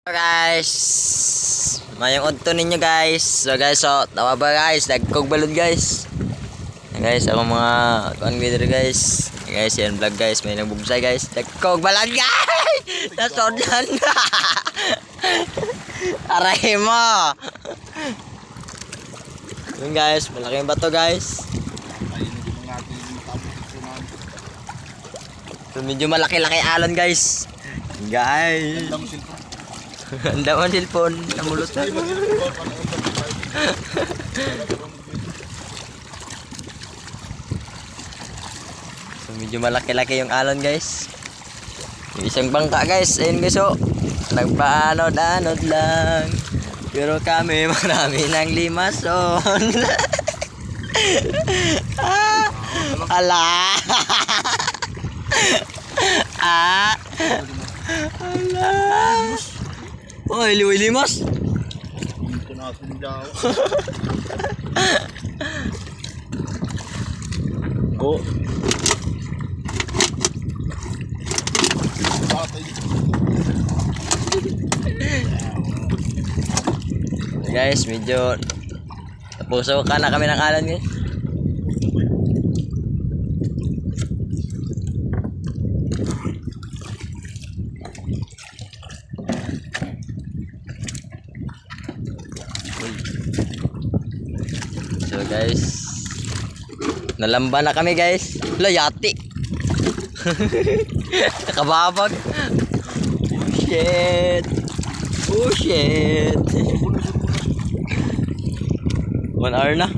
So guys, mayong udto ninyo guys. So guys, so tawa ba guys, nagkog balon guys. Guys, ako mga kuan video guys. Guys, yan vlog guys, may nagbugsay guys. Nagkog balon guys. Nasodlan. Aray mo. Yun guys, malaking bato guys. So, medyo malaki-laki alon guys. Guys. Ang daman silpon, namulot na. So, medyo malaki-laki yung alon guys. Yung isang bangka guys, ayun guys oh. Nagpaanod-anod lang. Pero kami marami ng limason. Ala. Ala. Oh, limas. Dito natin daw. Oh. Guys, medyo tapuso ka na kami ng alon guys. So guys, nalamba na kami guys. Layati. Nakababag. Oh shit. Oh shit. 1 hour na.